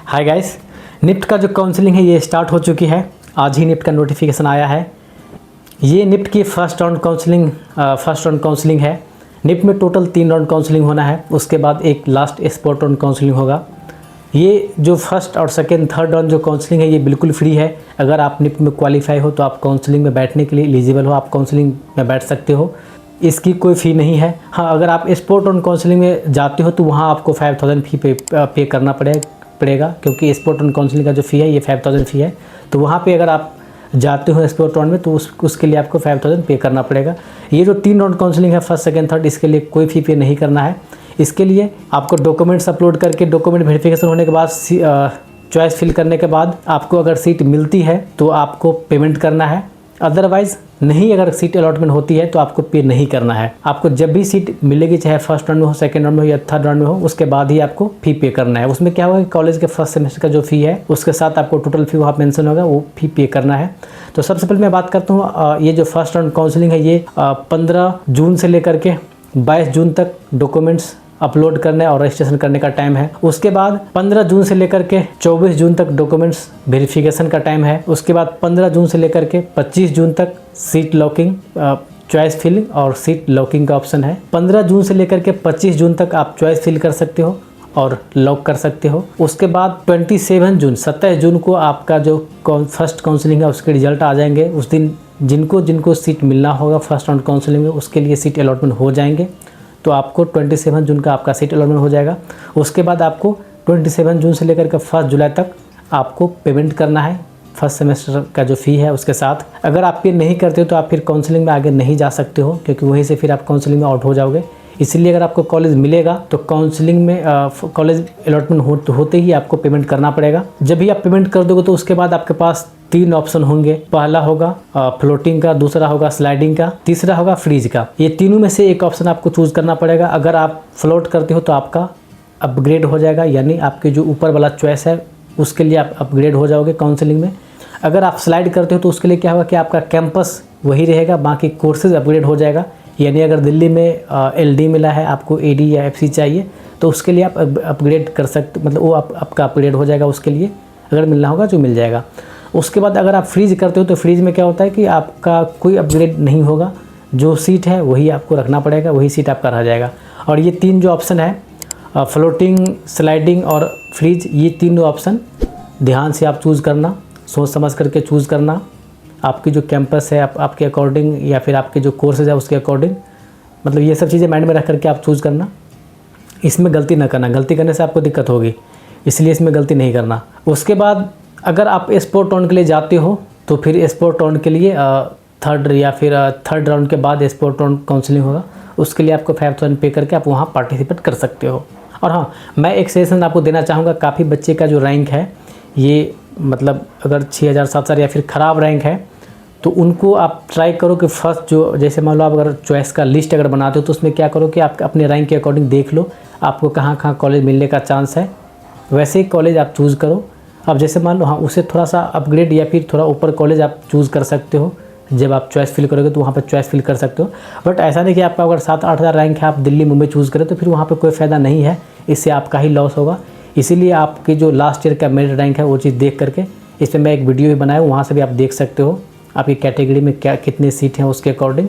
Hi guys, NIFT का जो counselling है ये स्टार्ट हो चुकी है। आज ही निफ्ट का नोटिफिकेशन आया है। ये निफ्ट की फर्स्ट राउंड काउंसलिंग है। निफ्ट में टोटल 3 राउंड काउंसलिंग होना है, उसके बाद एक लास्ट स्पॉट राउंड काउंसलिंग होगा। ये जो फर्स्ट और सेकेंड थर्ड राउंड जो काउंसलिंग है ये बिल्कुल फ्री है। अगर आप निफ्ट में क्वालिफाई हो तो आप काउंसलिंग में बैठने के लिए एलिजिबल हो, आप काउंसलिंग में बैठ सकते हो। इसकी कोई फ़ी नहीं है। हाँ, अगर आप स्पॉट राउंड काउंसलिंग में जाते हो तो वहाँ आपको 5000 फी पे करना पड़ेगा, क्योंकि स्पॉट राउंड काउंसलिंग का जो फ़ी है ये 5000 फी है। तो वहाँ पे अगर आप जाते हो स्पॉट राउंड में तो उसके लिए आपको 5000 पे करना पड़ेगा। ये जो 3 राउंड काउंसलिंग है फर्स्ट सेकंड थर्ड, इसके लिए कोई फ़ी पे नहीं करना है। इसके लिए आपको डॉक्यूमेंट्स अपलोड करके डॉक्यूमेंट वेरिफिकेशन होने के बाद चॉइस फिल करने के बाद आपको अगर सीट मिलती है तो आपको पेमेंट करना है। अदरवाइज़ नहीं, अगर सीट अलॉटमेंट होती है तो आपको पे नहीं करना है। आपको जब भी सीट मिलेगी, चाहे फर्स्ट राउंड में हो, सेकंड राउंड में हो या थर्ड राउंड में हो, उसके बाद ही आपको फ़ी पे करना है। उसमें क्या होगा कि कॉलेज के फर्स्ट सेमेस्टर का जो फ़ी है उसके साथ आपको टोटल फ़ी वहाँ मेंशन होगा, वो फ़ी पे करना है। तो सबसे पहले मैं बात करता हूँ, ये जो फर्स्ट राउंड काउंसलिंग है ये 15 जून से लेकर के 22 जून तक डॉक्यूमेंट्स अपलोड करने और रजिस्ट्रेशन करने का टाइम है। उसके बाद 15 जून से लेकर के 24 जून तक डॉक्यूमेंट्स वेरिफिकेशन का टाइम है। उसके बाद 15 जून से लेकर के 25 जून तक सीट लॉकिंग, चॉइस फिलिंग और सीट लॉकिंग का ऑप्शन है। 15 जून से लेकर के 25 जून तक आप चॉइस फिल कर सकते हो और लॉक कर सकते हो। उसके बाद 27 जून को आपका जो फर्स्ट काउंसलिंग है उसके रिजल्ट आ जाएंगे। उस दिन जिनको सीट मिलना होगा फर्स्ट राउंड काउंसलिंग में उसके लिए सीट अलॉटमेंट हो जाएंगे। तो आपको 27 जून का आपका सीट अलॉटमेंट हो जाएगा। उसके बाद आपको 27 जून से लेकर के 1 जुलाई तक आपको पेमेंट करना है फर्स्ट सेमेस्टर का जो फ़ी है उसके साथ। अगर आप पे नहीं करते हो तो आप फिर काउंसलिंग में आगे नहीं जा सकते हो, क्योंकि वहीं से फिर आप काउंसलिंग में आउट हो जाओगे। इसलिए अगर आपको कॉलेज मिलेगा तो काउंसलिंग में कॉलेज अलॉटमेंट होते ही आपको पेमेंट करना पड़ेगा। जब भी आप पेमेंट कर दोगे तो उसके बाद आपके पास 3 ऑप्शन होंगे। पहला होगा फ्लोटिंग का, दूसरा होगा स्लाइडिंग का, तीसरा होगा फ्रीज का। ये तीनों में से एक ऑप्शन आपको चूज़ करना पड़ेगा। अगर आप फ्लोट करते हो तो आपका अपग्रेड हो जाएगा, यानी आपके जो ऊपर वाला चॉइस है उसके लिए आप अपग्रेड हो जाओगे काउंसलिंग में। अगर आप स्लाइड करते हो तो उसके लिए क्या होगा कि आपका कैंपस वही रहेगा, बाकी कोर्सेज अपग्रेड हो जाएगा। यानी अगर दिल्ली में LD मिला है, आपको AD या FC चाहिए तो उसके लिए आप अपग्रेड कर सकते, मतलब वो आपका अपग्रेड हो जाएगा। उसके लिए अगर मिलना होगा जो मिल जाएगा। उसके बाद अगर आप फ्रीज करते हो तो फ्रीज में क्या होता है कि आपका कोई अपग्रेड नहीं होगा, जो सीट है वही आपको रखना पड़ेगा, वही सीट आपका रह जाएगा। और ये 3 जो ऑप्शन है, फ्लोटिंग, स्लाइडिंग और फ्रीज, ये तीनों ऑप्शन ध्यान से आप चूज़ करना, सोच समझ करके चूज़ करना। आपकी जो कैंपस है आपके अकॉर्डिंग या फिर आपके जो कोर्सेज है उसके अकॉर्डिंग, मतलब ये सब चीज़ें माइंड में रख करके आप चूज़ करना। इसमें गलती ना करना, गलती करने से आपको दिक्कत होगी, इसलिए इसमें गलती नहीं करना। उसके बाद अगर आप स्पॉट राउंड के लिए जाते हो तो फिर स्पॉट राउंड के लिए थर्ड राउंड के बाद स्पॉट राउंड काउंसलिंग होगा, उसके लिए आपको 5000 पे करके आप वहाँ पार्टिसिपेट कर सकते हो। और हाँ, मैं एक सजेशन आपको देना चाहूँगा। काफ़ी बच्चे का जो रैंक है ये, मतलब अगर 6000 7000 या फिर ख़राब रैंक है तो उनको आप ट्राई करो कि फर्स्ट जो, जैसे मान लो आप अगर चॉइस का लिस्ट अगर बनाते हो तो उसमें क्या करो कि आप अपने रैंक के अकॉर्डिंग देख लो आपको कहाँ कहाँ कॉलेज मिलने का चांस है, वैसे ही कॉलेज आप चूज़ करो। अब जैसे मान लो हाँ, उससे थोड़ा सा अपग्रेड या फिर थोड़ा ऊपर कॉलेज आप चूज़ कर सकते हो। जब आप चॉइस फिल करोगे तो वहाँ पर चॉइस फिल कर सकते हो। बट ऐसा नहीं कि आपका अगर 7-8 हज़ार रैंक है, आप दिल्ली मुंबई चूज़ करें तो फिर वहाँ पर कोई फ़ायदा नहीं है, इससे आपका ही लॉस होगा। इसीलिए आपकी जो लास्ट ईयर का मेरिट रैंक है वो चीज़ देख करके, इस पर मैं एक वीडियो भी बनाया हूँ, वहाँ से भी आप देख सकते हो आपकी कैटेगरी में क्या कितने सीट हैं उसके अकॉर्डिंग।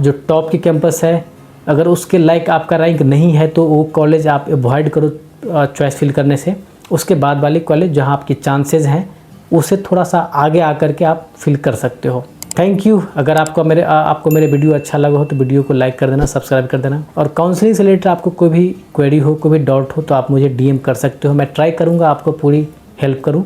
जो टॉप की कैंपस है अगर उसके लाइक आपका रैंक नहीं है तो वो कॉलेज आप अवॉइड करो चॉइस फिल करने से। उसके बाद वाली कॉलेज जहाँ आपके चांसेस हैं उससे थोड़ा सा आगे आकर के आप फिल कर सकते हो। Thank you. अगर आपको मेरे वीडियो अच्छा लगा हो तो वीडियो को लाइक कर देना, सब्सक्राइब कर देना। और काउंसलिंग से रिलेटेड आपको कोई भी क्वेरी हो, कोई भी डाउट हो तो आप मुझे DM कर सकते हो। मैं ट्राई करूँगा आपको पूरी हेल्प करूँ।